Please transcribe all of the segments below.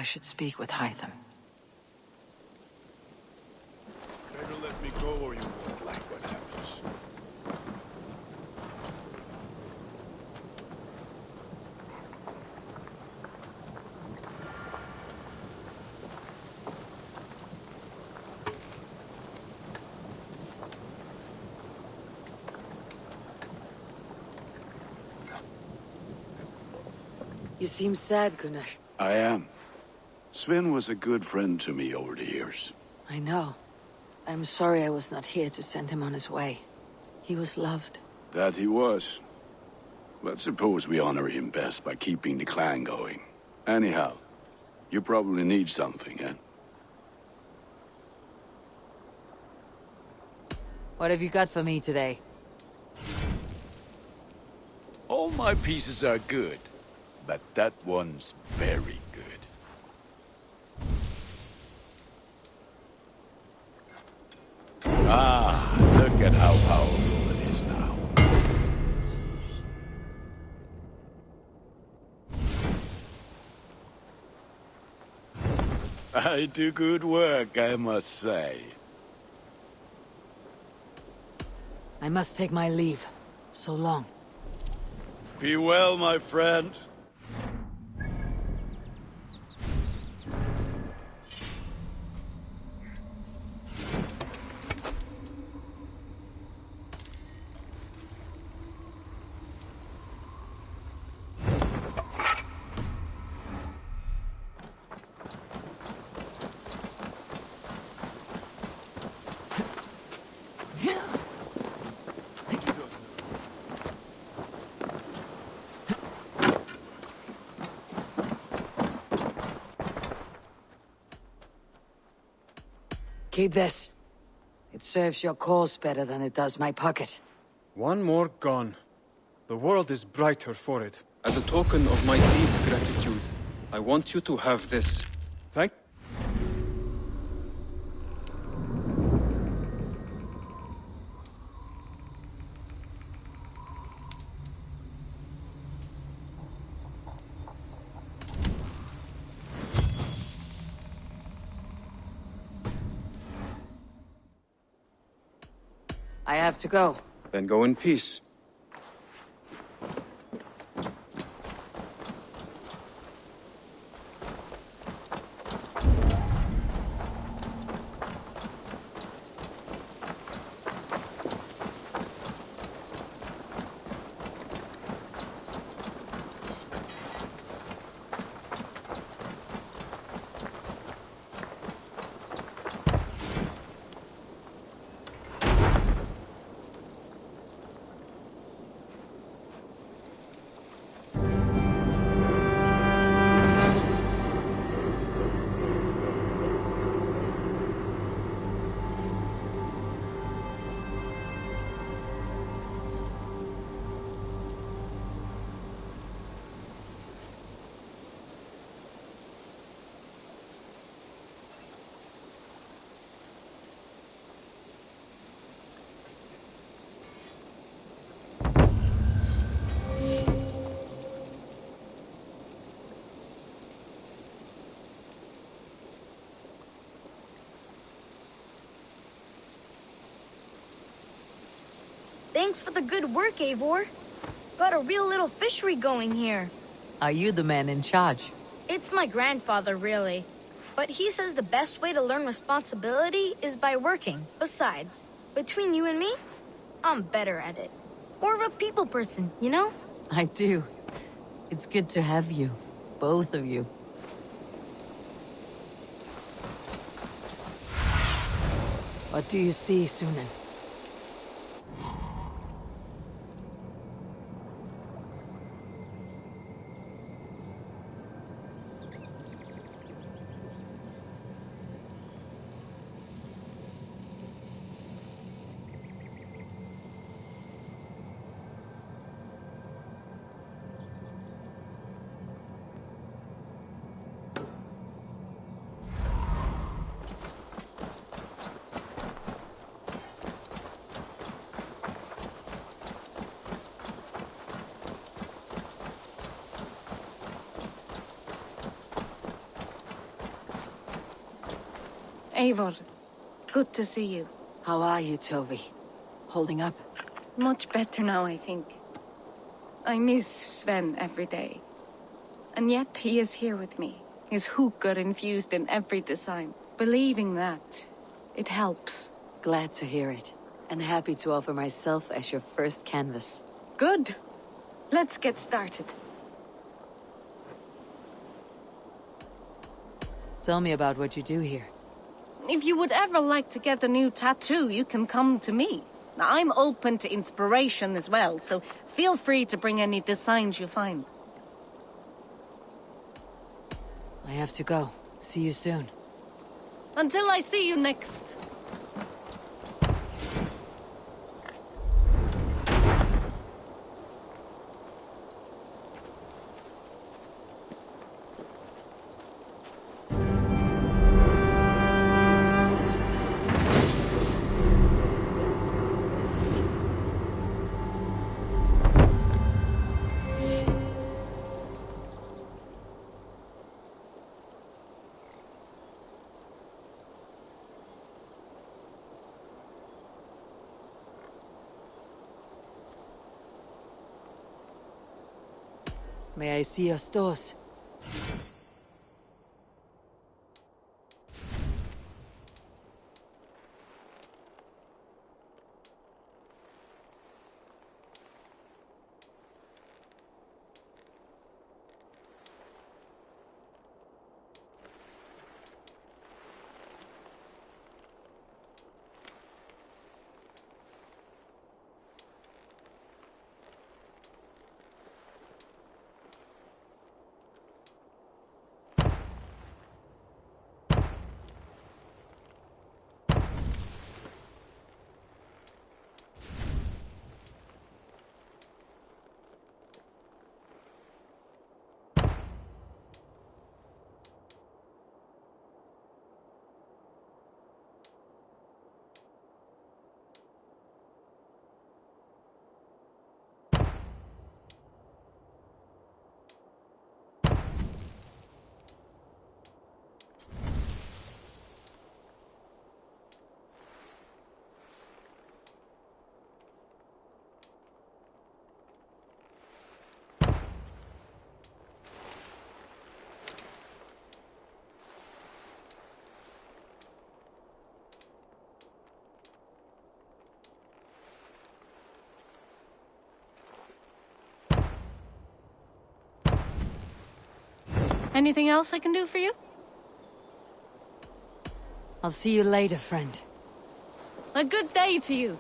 I should speak with Hytham. Better let me go or you won't like what happens. You seem sad, Gunnar. I am. Sven was a good friend to me over the years. I know. I'm sorry I was not here to send him on his way. He was loved. That he was. But suppose we honor him best by keeping the clan going. Anyhow, you probably need something, eh? What have you got for me today? All my pieces are good, but that one's very good. Ah, look at how powerful it is now. I do good work, I must say. I must take my leave. So long. Be well, my friend. Keep this. It serves your cause better than it does my pocket. One more gone. The world is brighter for it. As a token of my deep gratitude, I want you to have this. Thank... I have to go. Then go in peace. Thanks for the good work, Eivor. Got a real little fishery going here. Are you the man in charge? It's my grandfather, really. But he says the best way to learn responsibility is by working. Besides, between you and me, I'm better at it. More of a people person, you know? I do. It's good to have you. Both of you. What do you see, Sunan? Eivor, good to see you. How are you, Tovi? Holding up? Much better now, I think. I miss Sven every day. And yet he is here with me. His hookah infused in every design. Believing that, it helps. Glad to hear it. And happy to offer myself as your first canvas. Good. Let's get started. Tell me about what you do here. If you would ever like to get a new tattoo, you can come to me. Now, I'm open to inspiration as well, so feel free to bring any designs you find. I have to go. See you soon. Until I see you next. May I see your stores? Anything else I can do for you? I'll see you later, friend. A good day to you.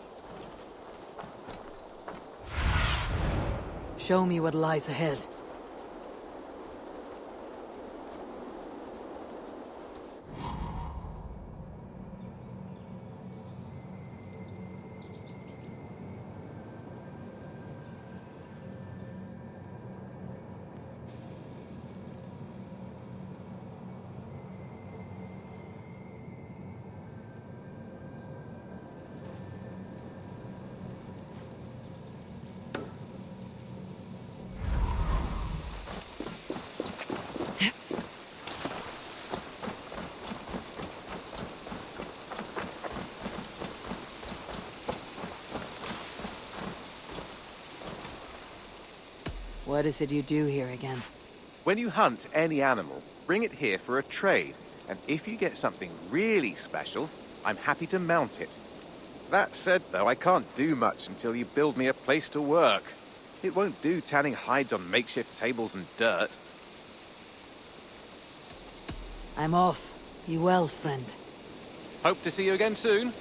Show me what lies ahead. What is it you do here again? When you hunt any animal, bring it here for a trade, and if you get something really special, I'm happy to mount it. That said, though, I can't do much until you build me a place to work. It won't do tanning hides on makeshift tables and dirt. I'm off. Be well, friend. Hope to see you again soon.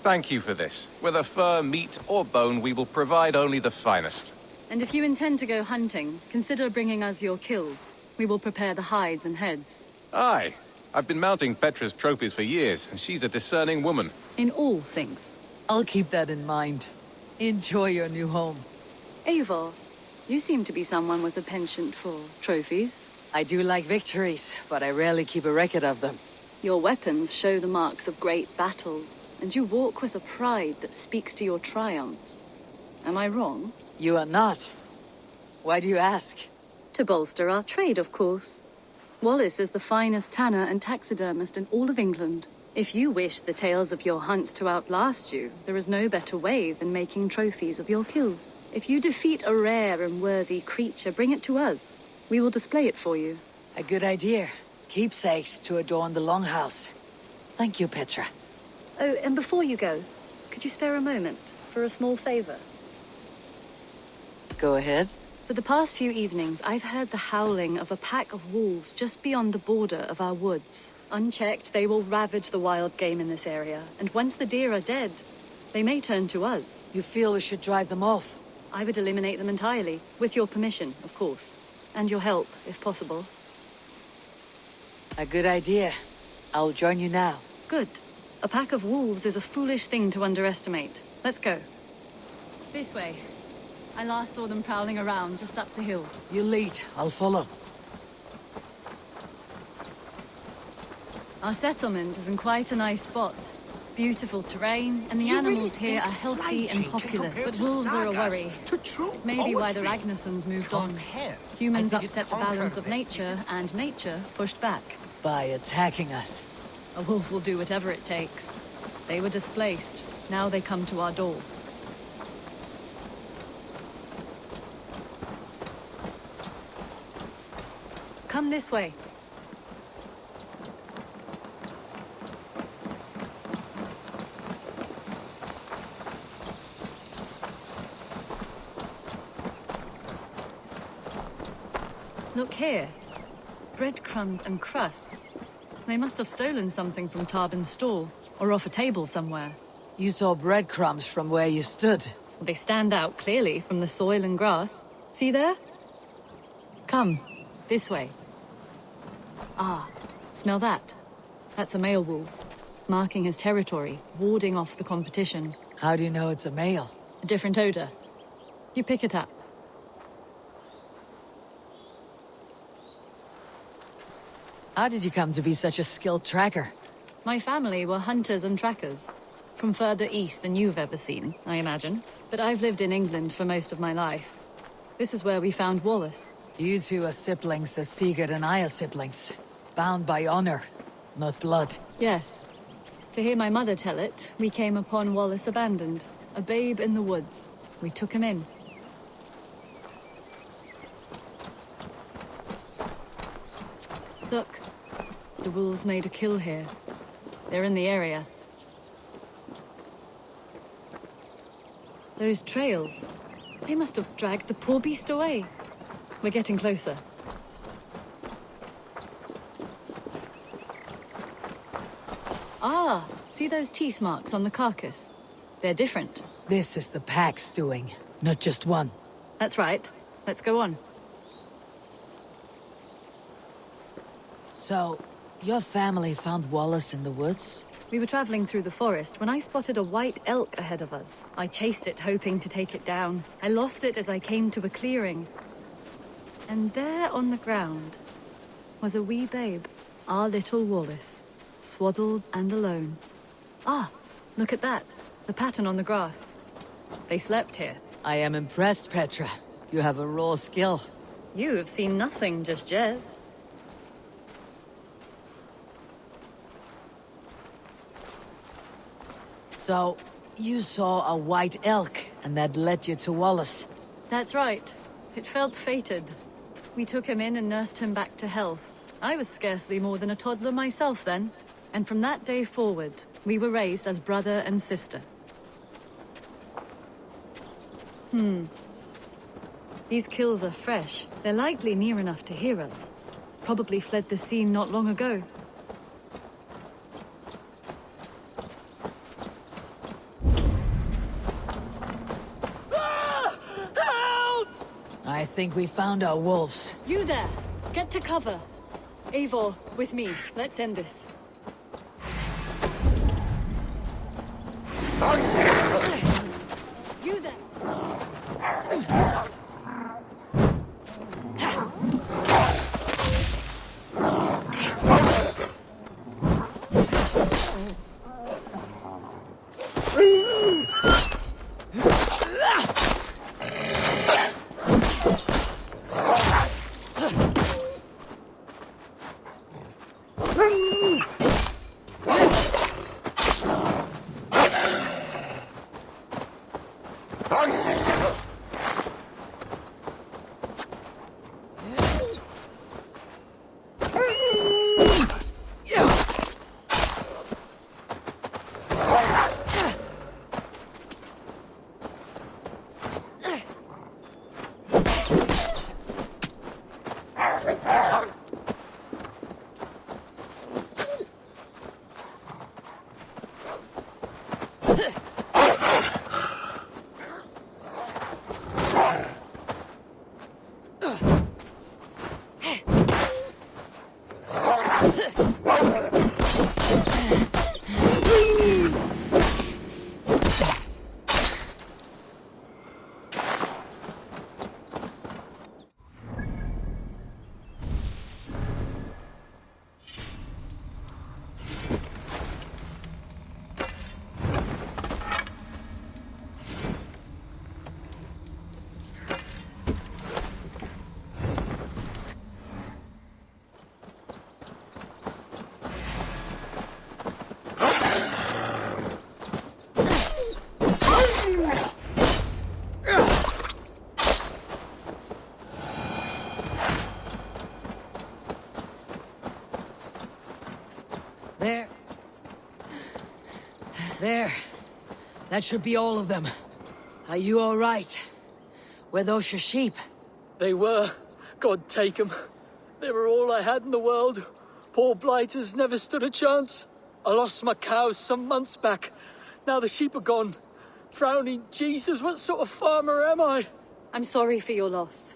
Thank you for this. Whether fur, meat, or bone, we will provide only the finest. And if you intend to go hunting, consider bringing us your kills. We will prepare the hides and heads. Aye. I've been mounting Petra's trophies for years, and she's a discerning woman. In all things. I'll keep that in mind. Enjoy your new home. Eivor, you seem to be someone with a penchant for trophies. I do like victories, but I rarely keep a record of them. Your weapons show the marks of great battles, and you walk with a pride that speaks to your triumphs. Am I wrong? You are not. Why do you ask? To bolster our trade, of course. Wallace is the finest tanner and taxidermist in all of England. If you wish the tales of your hunts to outlast you, there is no better way than making trophies of your kills. If you defeat a rare and worthy creature, bring it to us. We will display it for you. A good idea. Keepsakes to adorn the longhouse. Thank you, Petra. Oh, and before you go, could you spare a moment for a small favor? Go ahead. For the past few evenings, I've heard the howling of a pack of wolves just beyond the border of our woods. Unchecked, they will ravage the wild game in this area, and once the deer are dead, they may turn to us. You feel we should drive them off? I would eliminate them entirely, with your permission, of course. And your help, if possible. A good idea. I'll join you now. Good. A pack of wolves is a foolish thing to underestimate. Let's go. This way. I last saw them prowling around just up the hill. You lead. I'll follow. Our settlement is in quite a nice spot. Beautiful terrain, and the animals here are healthy and populous. But wolves are a worry. Maybe why the Ragnarsons moved on. Humans upset the balance of nature, and nature pushed back. By attacking us. A wolf will do whatever it takes. They were displaced. Now they come to our door. Come this way. Look here. Breadcrumbs and crusts. They must have stolen something from Tarbin's stall, or off a table somewhere. You saw breadcrumbs from where you stood. They stand out clearly from the soil and grass. See there? Come, this way. Ah, smell that? That's a male wolf, marking his territory, warding off the competition. How do you know it's a male? A different odor. You pick it up. How did you come to be such a skilled tracker? My family were hunters and trackers. From further east than you've ever seen, I imagine. But I've lived in England for most of my life. This is where we found Wallace. You two are siblings as Sigurd and I are siblings. Bound by honor, not blood. Yes. To hear my mother tell it, we came upon Wallace abandoned. A babe in the woods. We took him in. Look. The wolves made a kill here. They're in the area. Those trails. They must have dragged the poor beast away. We're getting closer. Ah, see those teeth marks on the carcass? They're different. This is the pack's doing, not just one. That's right. Let's go on. So, your family found Wallace in the woods? We were traveling through the forest when I spotted a white elk ahead of us. I chased it, hoping to take it down. I lost it as I came to a clearing. And there on the ground was a wee babe, our little Wallace, swaddled and alone. Ah, look at that. The pattern on the grass. They slept here. I am impressed, Petra. You have a raw skill. You have seen nothing just yet. So, you saw a white elk, and that led you to Wallace. That's right. It felt fated. We took him in and nursed him back to health. I was scarcely more than a toddler myself then. And from that day forward, we were raised as brother and sister. These kills are fresh. They're likely near enough to hear us. Probably fled the scene not long ago. I think we found our wolves. You there! Get to cover! Eivor, with me. Let's end this. You there! There. That should be all of them. Are you all right? Were those your sheep? They were. God take 'em. They were all I had in the world. Poor blighters never stood a chance. I lost my cows some months back. Now the sheep are gone. Frowning Jesus, what sort of farmer am I? I'm sorry for your loss.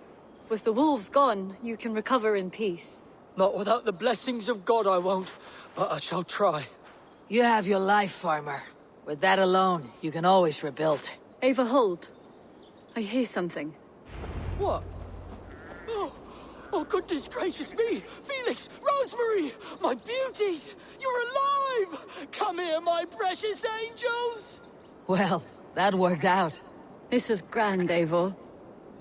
With the wolves gone, you can recover in peace. Not without the blessings of God I won't, but I shall try. You have your life, farmer. With that alone, you can always rebuild. Eivor, hold. I hear something. What? Oh, goodness gracious me! Felix! Rosemary! My beauties! You're alive! Come here, my precious angels! Well, that worked out. This was grand, Eivor.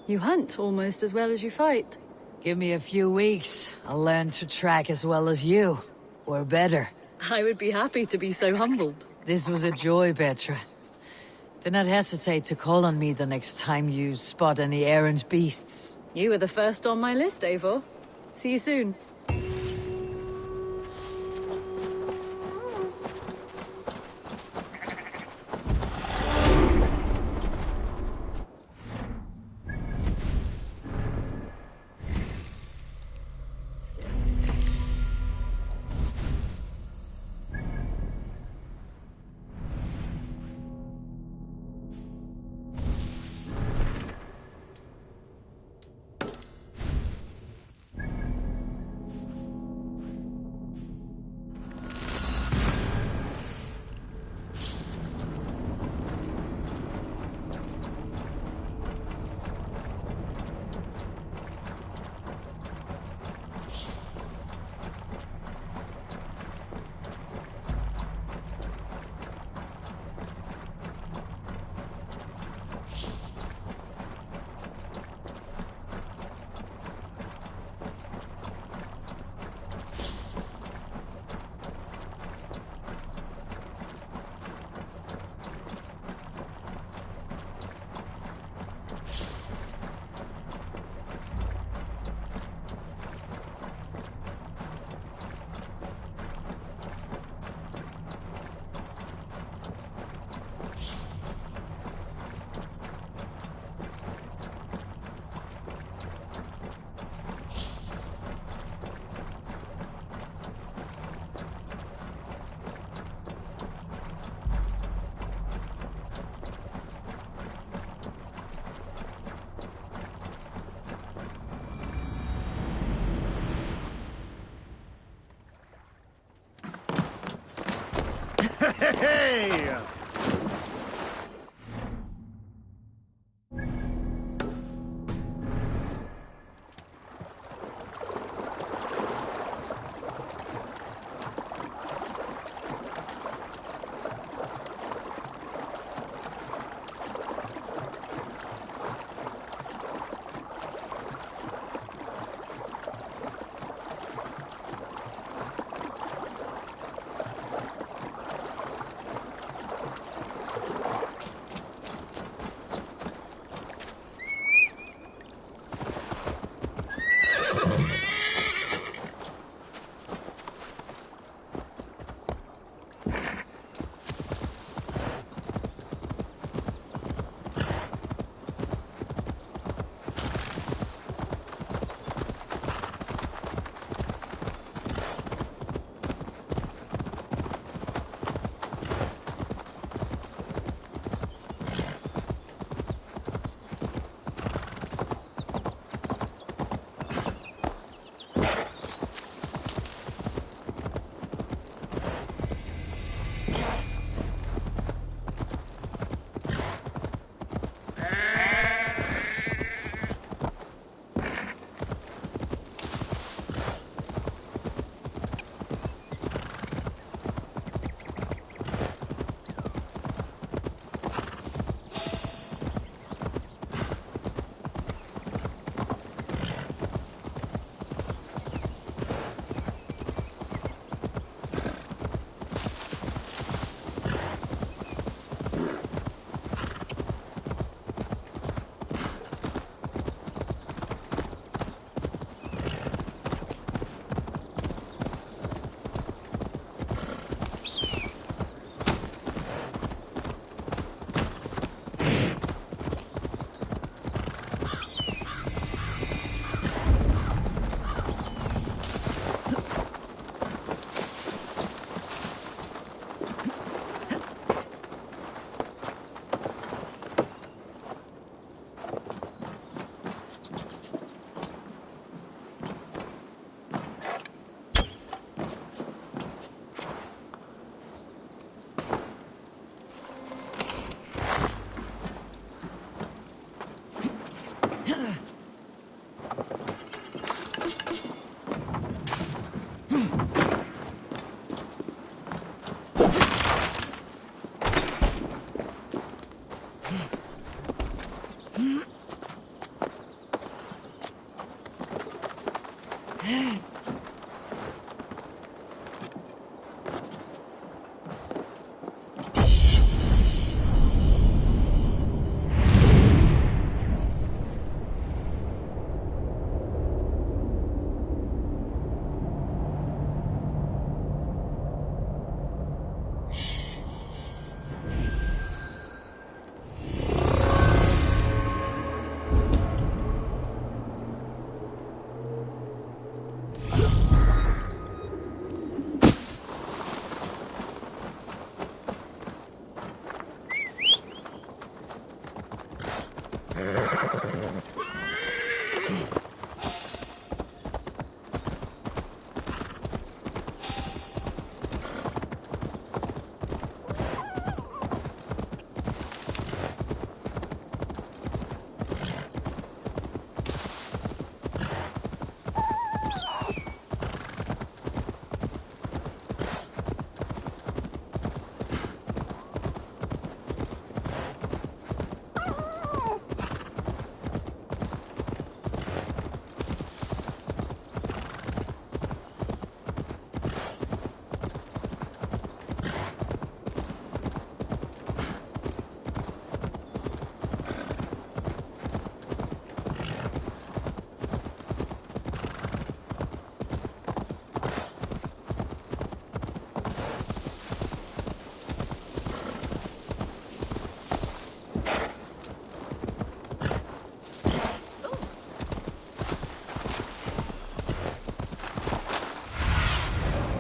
You hunt almost as well as you fight. Give me a few weeks. I'll learn to track as well as you. Or better. I would be happy to be so humbled. This was a joy, Petra. Do not hesitate to call on me the next time you spot any errant beasts. You were the first on my list, Eivor. See you soon. Hey!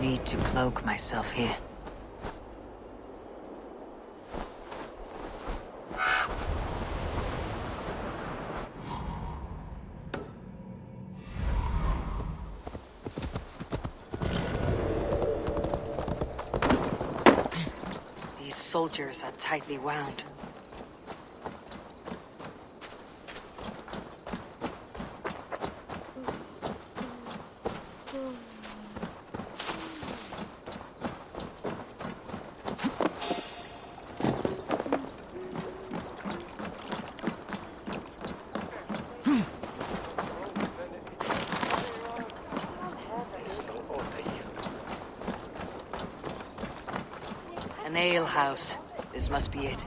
Need to cloak myself here. soldiers are tightly wound. An ale house. This must be it.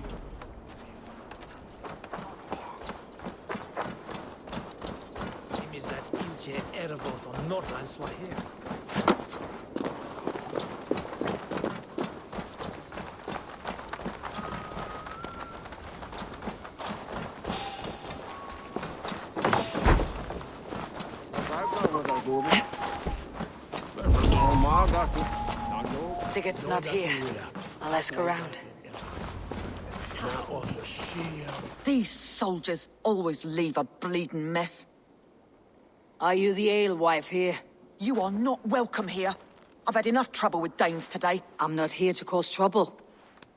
Sigurd's not here. I'll ask around. These soldiers always leave a bleeding mess. Are you the alewife here? You are not welcome here. I've had enough trouble with Danes today. I'm not here to cause trouble.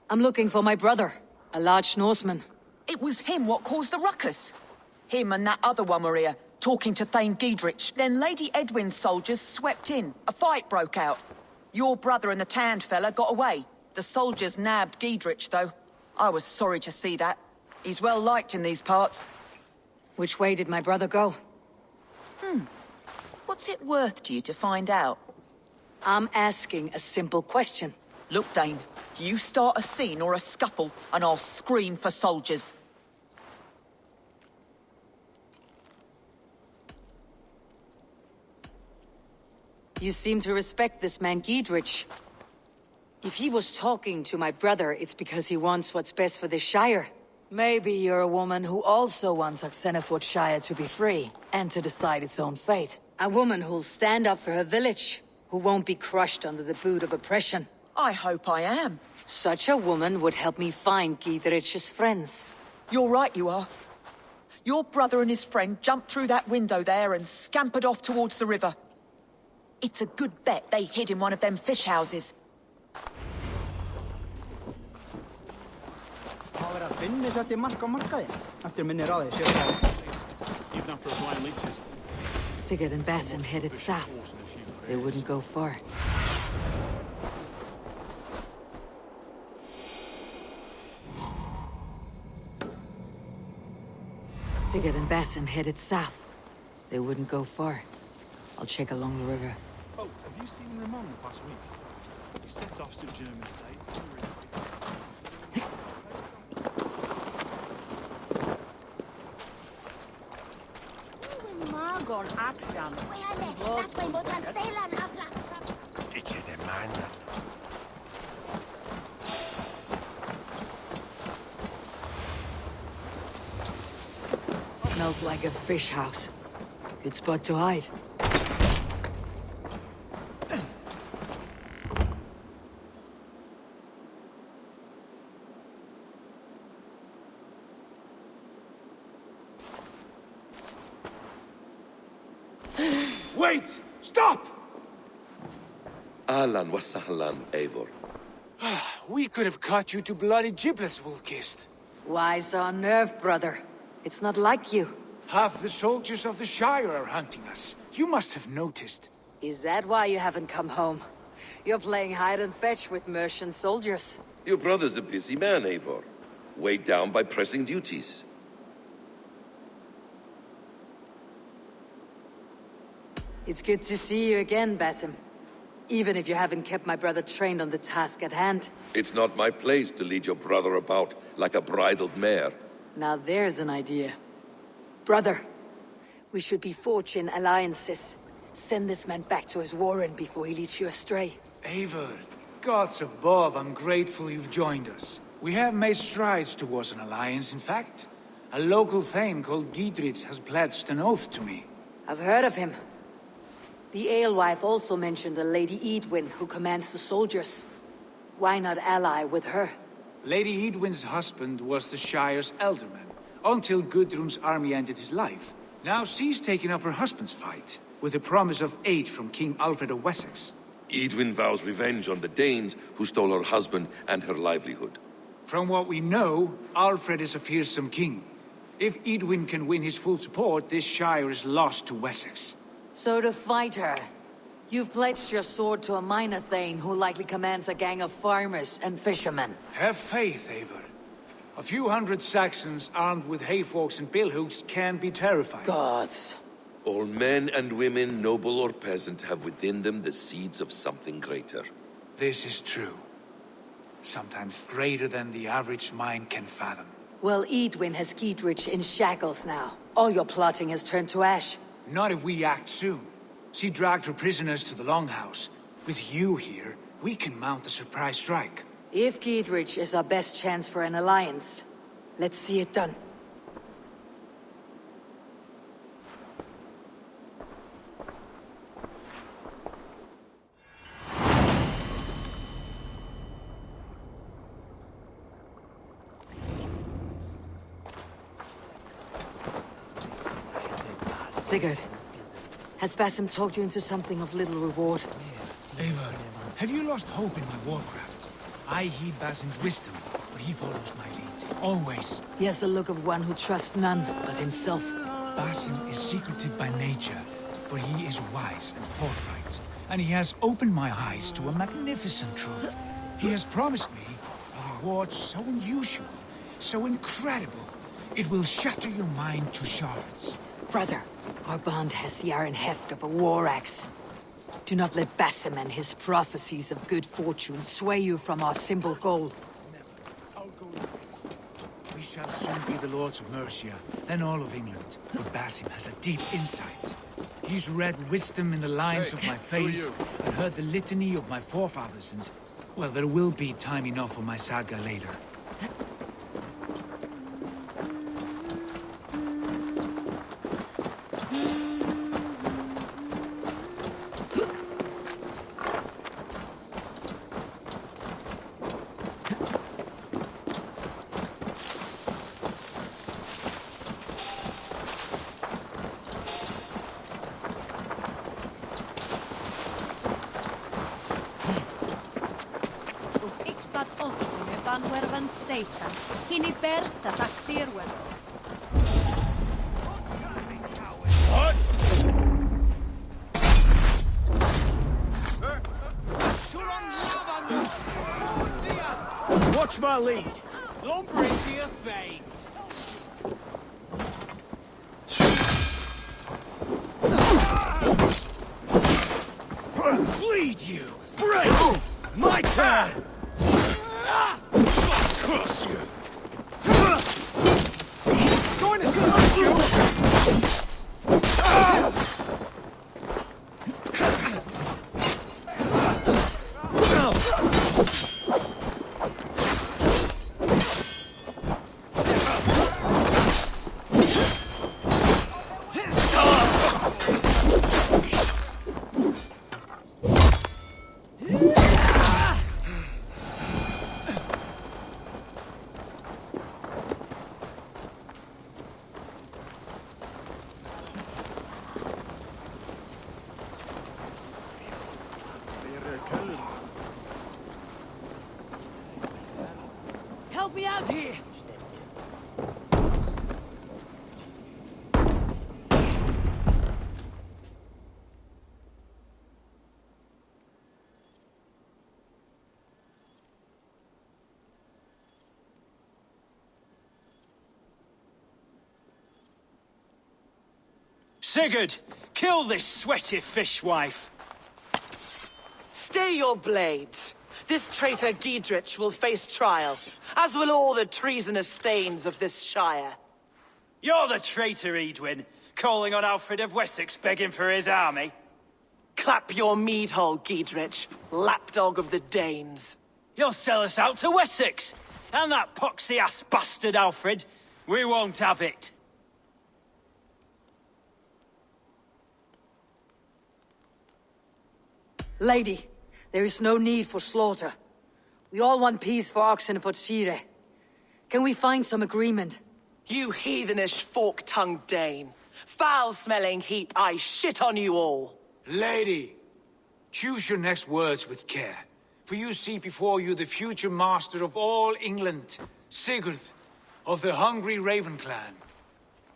I'm looking for my brother, a large Norseman. It was him what caused the ruckus. Him and that other one were here, talking to Thane Giedrich. Then Lady Edwin's soldiers swept in. A fight broke out. Your brother and the tanned fella got away. The soldiers nabbed Giedrich, though. I was sorry to see that. He's well liked in these parts. Which way did my brother go? What's it worth to you to find out? I'm asking a simple question. Look, Dane, you start a scene or a scuffle, and I'll scream for soldiers. You seem to respect this man Giedrich. If he was talking to my brother, it's because he wants what's best for this Shire. Maybe you're a woman who also wants Oxenford Shire to be free, and to decide its own fate. A woman who'll stand up for her village, who won't be crushed under the boot of oppression. I hope I am. Such a woman would help me find Giedrich's friends. You're right, you are. Your brother and his friend jumped through that window there and scampered off towards the river. It's a good bet they hid in one of them fish houses. Sigurd and Basim headed south. They wouldn't go far. Sigurd and Basim headed south. They wouldn't go far. I'll check along the river. Oh, have you seen Ramon the past week? He sets off St. German's Day. Smells like a fish house. Good spot to hide. Wait! Stop! Ahlan wa sahlan, Eivor. We could have cut you to bloody giblets, Wolf-kissed. Why so unnerved, brother? It's not like you. Half the soldiers of the Shire are hunting us. You must have noticed. Is that why you haven't come home? You're playing hide and fetch with Mercian soldiers. Your brother's a busy man, Eivor. Weighed down by pressing duties. It's good to see you again, Basim. Even if you haven't kept my brother trained on the task at hand. It's not my place to lead your brother about like a bridled mare. Now there's an idea. Brother, we should be forging alliances. Send this man back to his warren before he leads you astray. Eivor, gods above, I'm grateful you've joined us. We have made strides towards an alliance, in fact. A local thane called Giedrich has pledged an oath to me. I've heard of him. The alewife also mentioned a Lady Edwin who commands the soldiers. Why not ally with her? Lady Edwin's husband was the Shire's elderman, until Gudrun's army ended his life. Now she's taken up her husband's fight, with the promise of aid from King Alfred of Wessex. Edwin vows revenge on the Danes who stole her husband and her livelihood. From what we know, Alfred is a fearsome king. If Eadwin can win his full support, this shire is lost to Wessex. So to fight her, you've pledged your sword to a minor thane who likely commands a gang of farmers and fishermen. Have faith, Eivor. A few hundred Saxons armed with hayforks and billhooks can be terrifying. Gods. All men and women, noble or peasant, have within them the seeds of something greater. This is true. Sometimes greater than the average mind can fathom. Well, Eadwin has Giedrich in shackles now. All your plotting has turned to ash. Not if we act soon. She dragged her prisoners to the Longhouse. With you here, we can mount a surprise strike. If Giedrich is our best chance for an alliance, let's see it done. Sigurd, has Basim talked you into something of little reward? Eivor, have you lost hope in my warcraft? I heed Basim's wisdom, but he follows my lead. Always. He has the look of one who trusts none but himself. Basim is secretive by nature, but he is wise and forthright. And he has opened my eyes to a magnificent truth. He has promised me a reward so unusual, so incredible, it will shatter your mind to shards. Brother, our bond has the iron heft of a war axe. Do not let Basim and his prophecies of good fortune sway you from our simple goal. We shall soon be the lords of Mercia, then all of England. But Basim has a deep insight. He's read wisdom in the lines of my face, and heard the litany of my forefathers, and... well, there will be time enough for my saga later. Watch my lead. Don't bring to your fate. Bleed you! Break! My turn! Crush you! Going to crush you! Help me out here! Sigurd, kill this sweaty fishwife. Stay your blades. This traitor Giedrich will face trial, as will all the treasonous thanes of this shire. You're the traitor, Eadwin, calling on Alfred of Wessex begging for his army. Clap your mead hole, Giedrich, lapdog of the Danes. You'll sell us out to Wessex, and that poxy-ass bastard Alfred. We won't have it. Lady, there is no need for slaughter. We all want peace for Oxenford. Can we find some agreement? You heathenish fork-tongued Dane. Foul-smelling heap, I shit on you all. Lady, choose your next words with care. For you see before you the future master of all England, Sigurd, of the hungry Raven clan.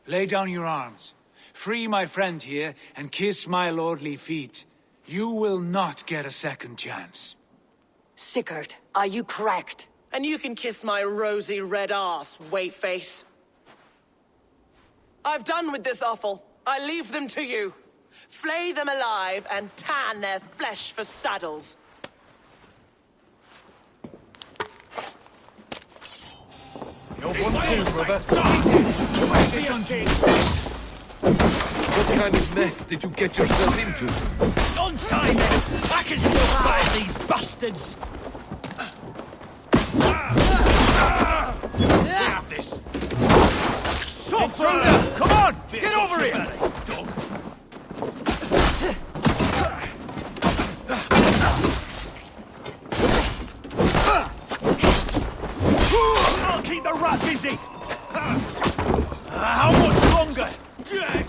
Lay down your arms. Free my friend here, and kiss my lordly feet. You will not get a second chance. Sigurd, are you cracked? And you can kiss my rosy red ass, wayface. I've done with this offal. I leave them to you. Flay them alive and tan their flesh for saddles. You're one too, brother. What kind of mess did you get yourself into? On time, then! I can still fight these bastards! We have this. Intruder! Come on! Get over here! I'll keep the rat busy! How much longer? Dead!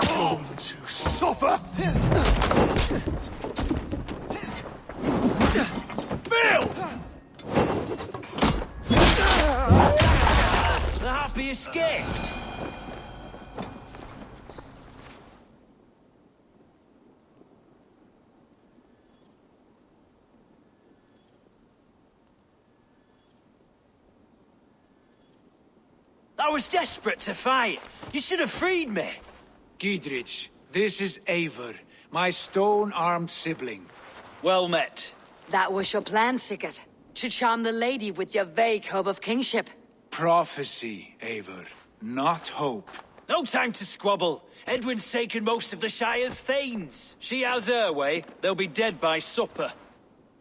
Born to suffer! Phil! The happy escaped! I was desperate to fight. You should have freed me. Giedrich, this is Eivor, my stone-armed sibling. Well met. That was your plan, Sigurd. To charm the lady with your vague hope of kingship. Prophecy, Eivor, not hope. No time to squabble. Edwin's taken most of the Shire's thanes. She has her way. They'll be dead by supper.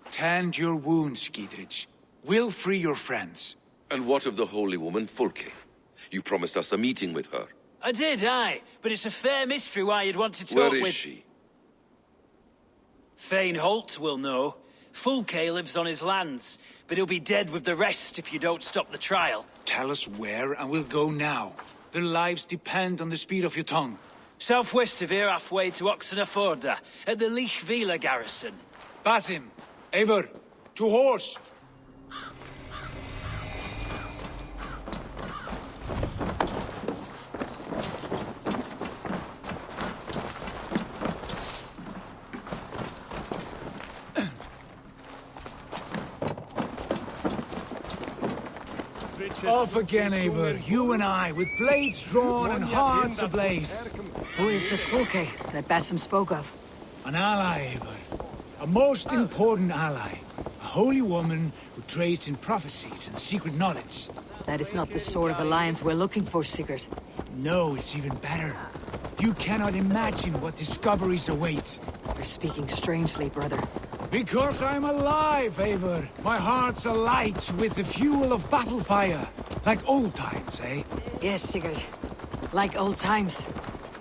Tend your wounds, Giedrich. We'll free your friends. And what of the holy woman Fulke? You promised us a meeting with her. I did, aye. But it's a fair mystery why you'd want to talk Where with... is she? Thane Holt will know. Fulke lives on his lands, but he'll be dead with the rest if you don't stop the trial. Tell us where, and we'll go now. Their lives depend on the speed of your tongue. Southwest of here, halfway to Oxenaforda, at the Lichvila garrison. Basim, Eivor, to horse! Off again, Eivor. You and I, with blades drawn and hearts ablaze. Who is this Fulke that Basim spoke of? An ally, Eivor. A most important ally. A holy woman who trades in prophecies and secret knowledge. That is not the sort of alliance we're looking for, Sigurd. No, it's even better. You cannot imagine what discoveries await. You're speaking strangely, brother. Because I'm alive, Eivor. My heart's alight with the fuel of battle fire. Like old times, eh? Yes, Sigurd. Like old times.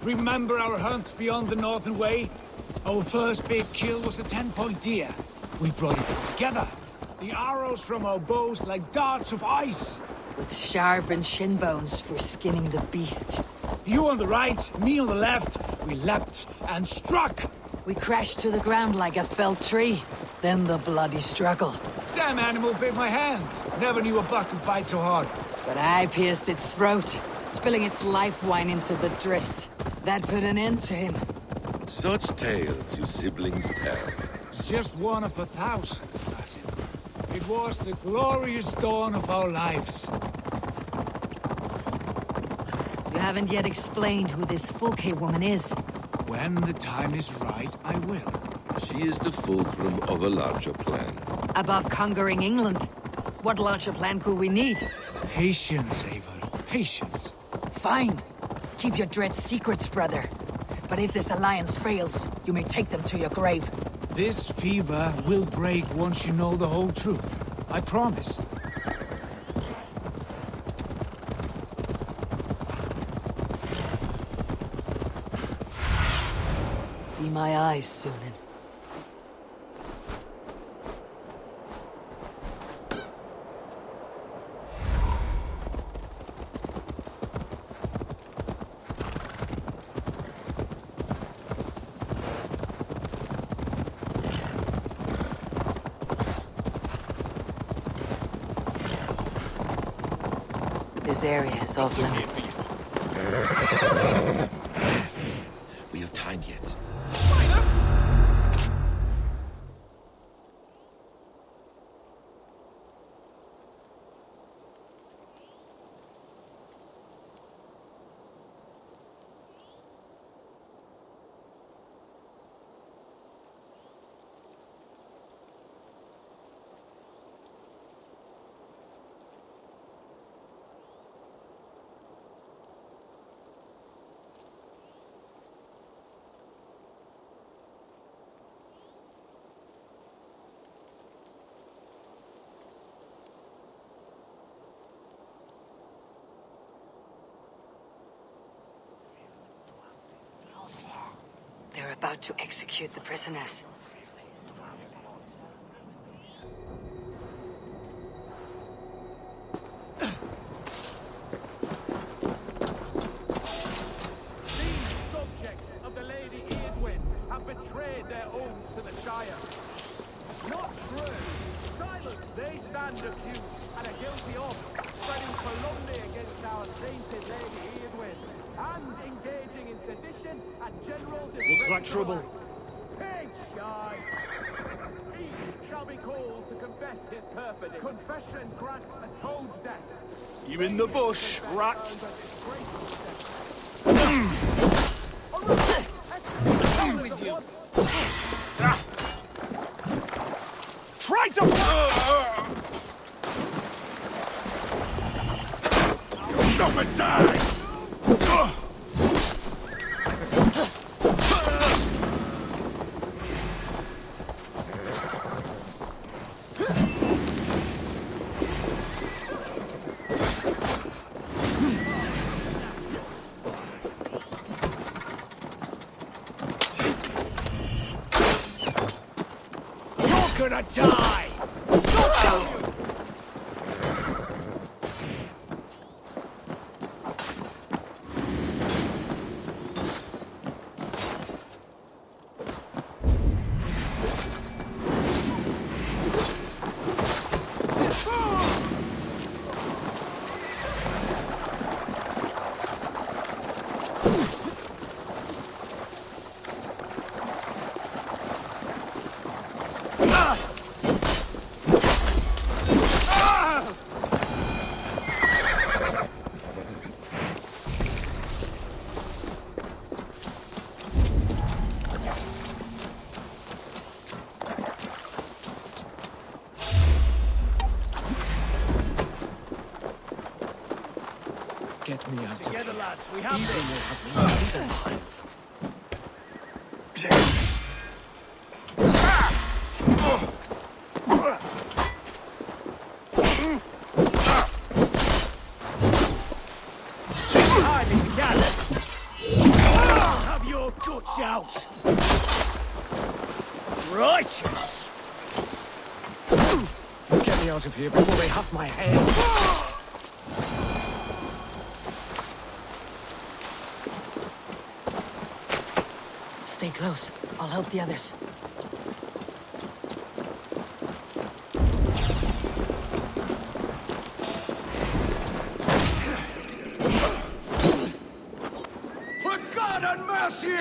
Remember our hunts beyond the Northern Way? Our first big kill was a 10-point deer. We brought it all together. The arrows from our bows like darts of ice. With sharpened shin bones for skinning the beast. You on the right, me on the left. We leapt and struck. We crashed to the ground like a felled tree. Then the bloody struggle. Damn animal bit my hand. Never knew a buck could bite so hard. But I pierced its throat, spilling its life wine into the drifts. That put an end to him. Such tales you siblings tell. It's just one of 1,000, Basim. It was the glorious dawn of our lives. You haven't yet explained who this Fulke woman is. When the time is right, I will. She is the fulcrum of a larger plan. Above conquering England, what larger plan could we need? Patience, Eivor. Patience. Fine. Keep your dread secrets, brother. But if this alliance fails, you may take them to your grave. This fever will break once you know the whole truth. I promise. Be my eyes, Sunan. This area is off limits. We have time yet. They're about to execute the prisoners. Subjects of the Lady Eivor have betrayed their oaths to the Shire. Not true. Silence. They stand accused and are guilty of spreading calumny against our tainted Lady Eivor and engaging in sedition and general disrespect. Looks like trouble. Pig shy. Each shall be called to confess his perfidy. Confession grants a toad's death. You in the bush, rat? With you. Try to... Stop and die! You're gonna die! Get me out Together, of here. lads, we have Eivor this. will have me alive. Hide if you can. Have your guts out. Righteous. Get me out of here before they have my head. Stay close. I'll help the others. For God and mercy!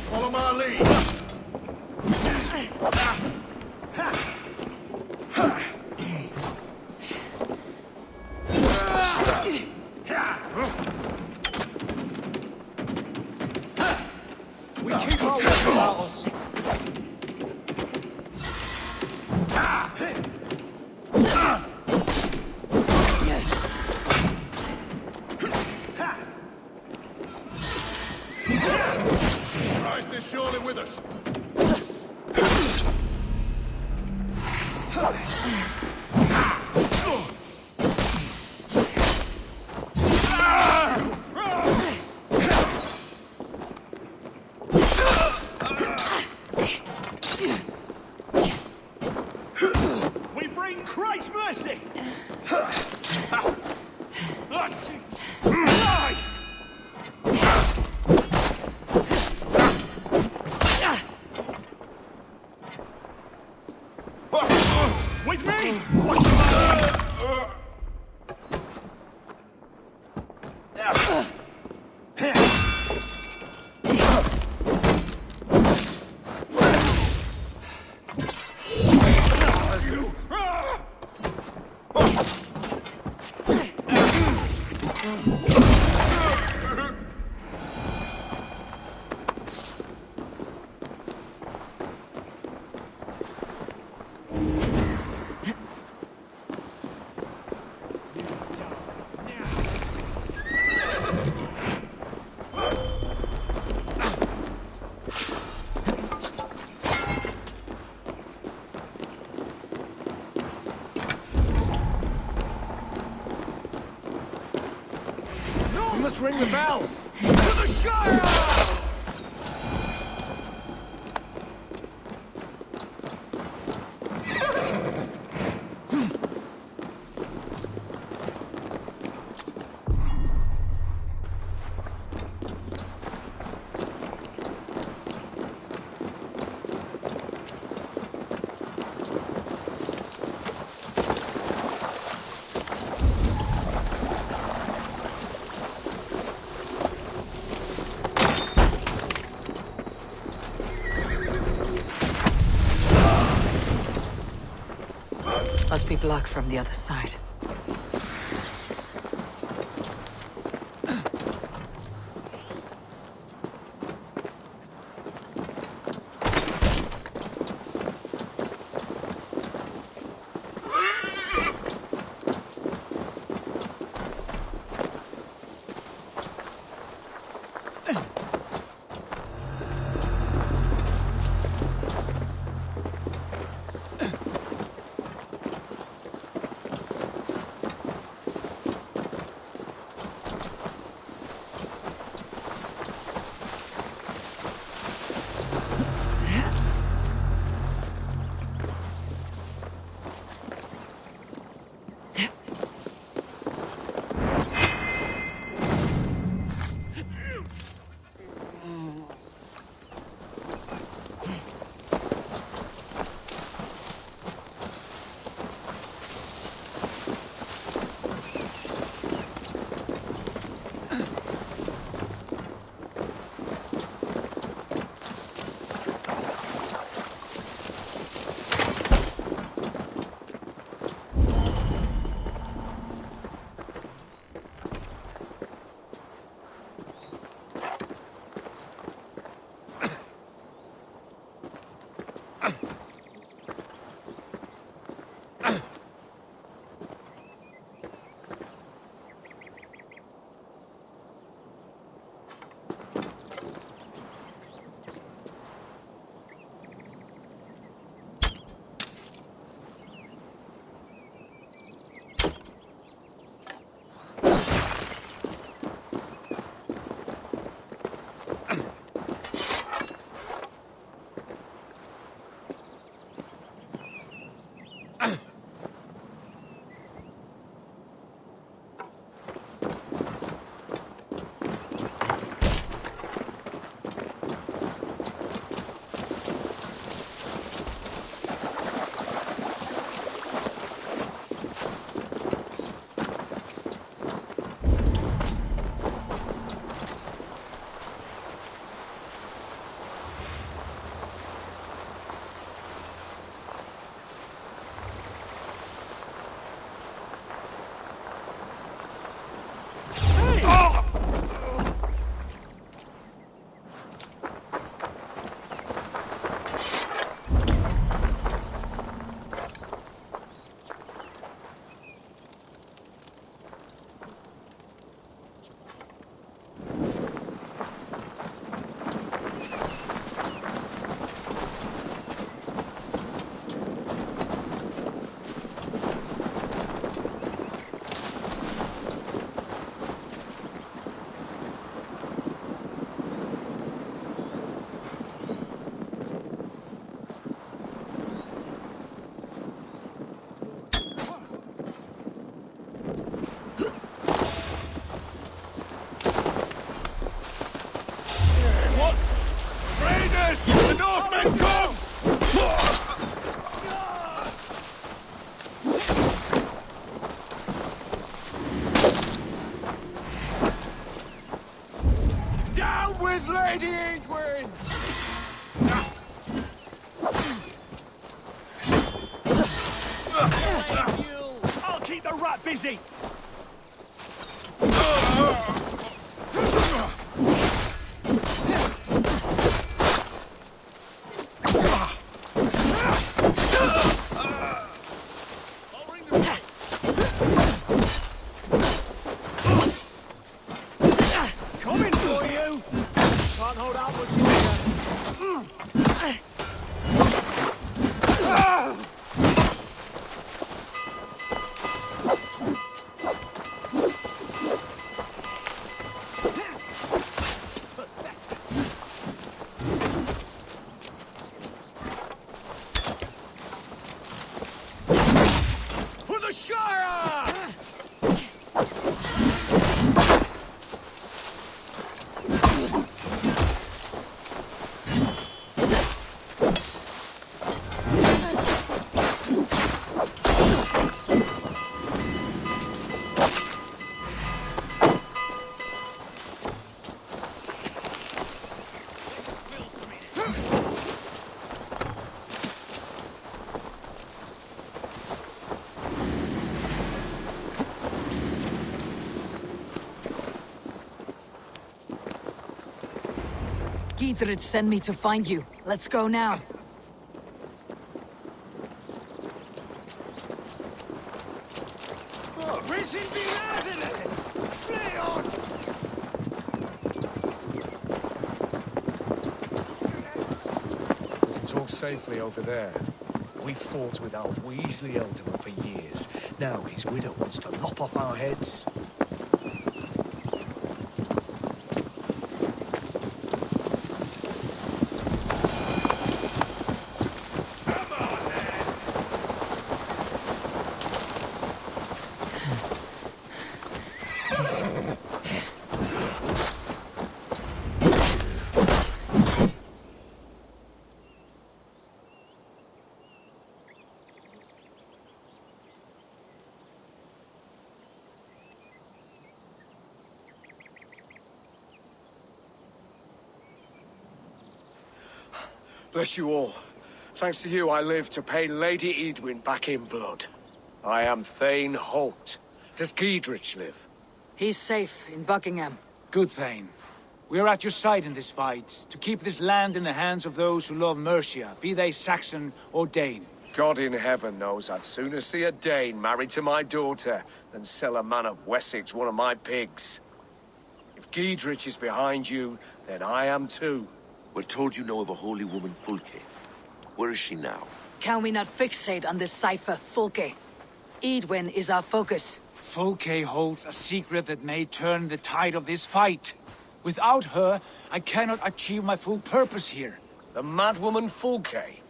Follow my lead! We keep our wits about us. Christ is surely with us. We bring Christ's mercy! That's it! With me! What's the matter? Let's ring the bell! To the Shire! Must be blocked from the other side. Start busy! Coming for you! Can't hold out much longer. For the Shire! Gidrid sent me to find you. Let's go now. Risen be resident! Flee on! We can talk safely over there. We fought with our Weasley Elderman for years. Now his widow wants to lop off our heads. Bless you all. Thanks to you, I live to pay Lady Edwin back in blood. I am Thane Holt. Does Giedrich live? He's safe in Buckingham. Good, Thane. We are at your side in this fight, to keep this land in the hands of those who love Mercia, be they Saxon or Dane. God in heaven knows I'd sooner see a Dane married to my daughter than sell a man of Wessex one of my pigs. If Giedrich is behind you, then I am too. We're told you know of a holy woman, Fulke. Where is she now? Can we not fixate on this cipher, Fulke? Edwin is our focus. Fulke holds a secret that may turn the tide of this fight. Without her, I cannot achieve my full purpose here. The madwoman Fulke?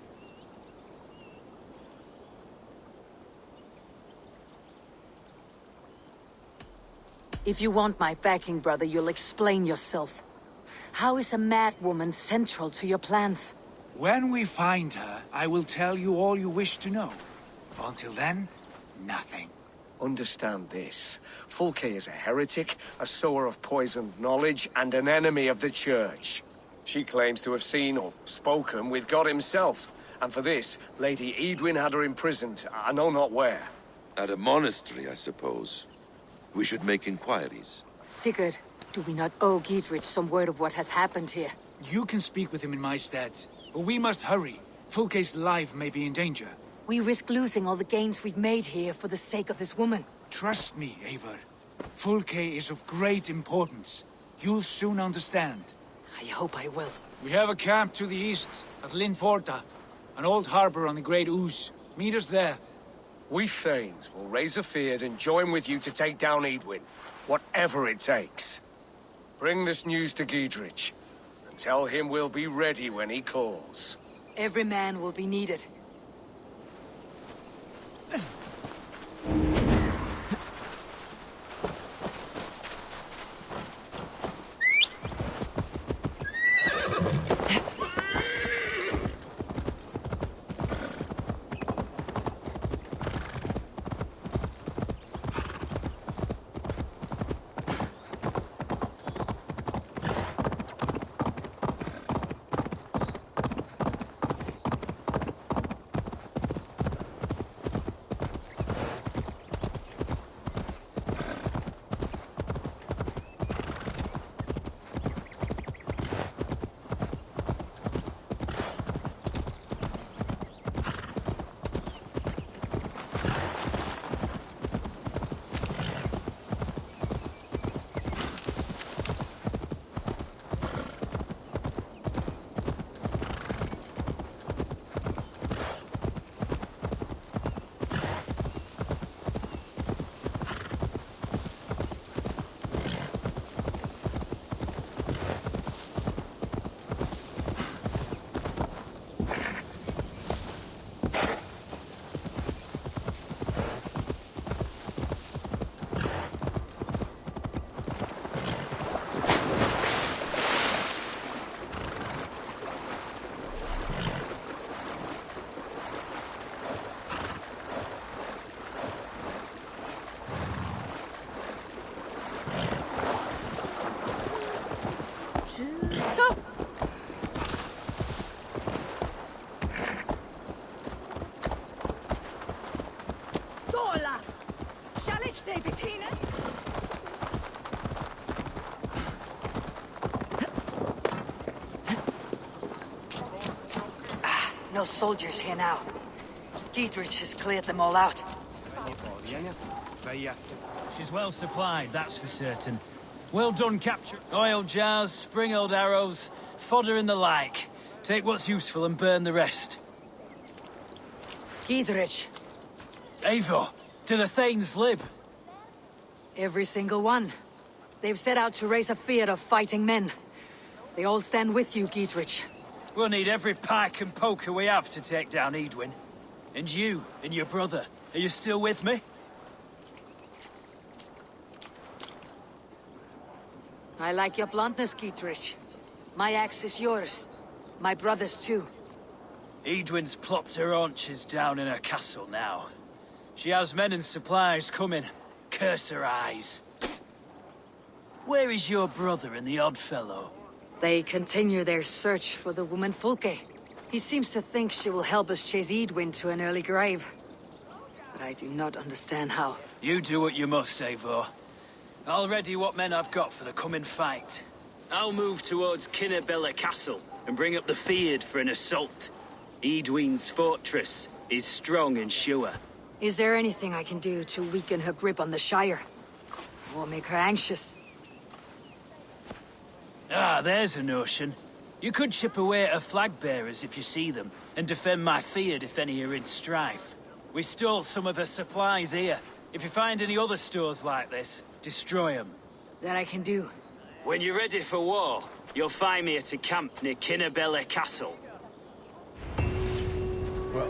If you want my backing, brother, you'll explain yourself. How is a mad woman central to your plans? When we find her, I will tell you all you wish to know. Until then, nothing. Understand this. Fulke is a heretic, a sower of poisoned knowledge, and an enemy of the Church. She claims to have seen or spoken with God himself. And for this, Lady Edwin had her imprisoned, I know not where. At a monastery, I suppose. We should make inquiries. Sigurd, do we not owe Giedrich some word of what has happened here? You can speak with him in my stead, but we must hurry. Fulke's life may be in danger. We risk losing all the gains we've made here for the sake of this woman. Trust me, Eivor. Fulke is of great importance. You'll soon understand. I hope I will. We have a camp to the east, at Linforta. An old harbor on the Great Ouse. Meet us there. We Thanes will raise a feard and join with you to take down Edwin. Whatever it takes. Bring this news to Giedrich, and tell him we'll be ready when he calls. Every man will be needed. They Bettina? No soldiers here now. Giedrich has cleared them all out. She's well supplied, that's for certain. Well done capture. Oil jars, spring-old arrows, fodder and the like. Take what's useful and burn the rest. Giedrich. Eivor, do the Thanes live? Every single one. They've set out to raise a fear of fighting men. They all stand with you, Giedrich. We'll need every pike and poker we have to take down Edwin. And you, and your brother, are you still with me? I like your bluntness, Giedrich. My axe is yours. My brother's too. Edwin's plopped her haunches down in her castle now. She has men and supplies coming. Curse her eyes. Where is your brother and the odd fellow? They continue their search for the woman Fulke. He seems to think she will help us chase Edwin to an early grave. But I do not understand how. You do what you must, Eivor. I'll ready what men I've got for the coming fight. I'll move towards Kinnabella Castle and bring up the Fyrd for an assault. Edwin's fortress is strong and sure. Is there anything I can do to weaken her grip on the Shire? Or make her anxious? Ah, there's a notion. You could chip away at her flag bearers if you see them, and defend my Fyrd if any are in strife. We stole some of her supplies here. If you find any other stores like this, destroy them. That I can do. When you're ready for war, you'll find me at a camp near Kinnabella Castle. Well,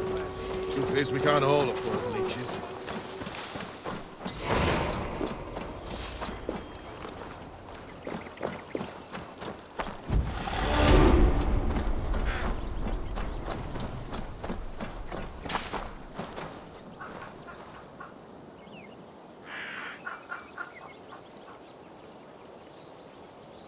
truth is we can't all afford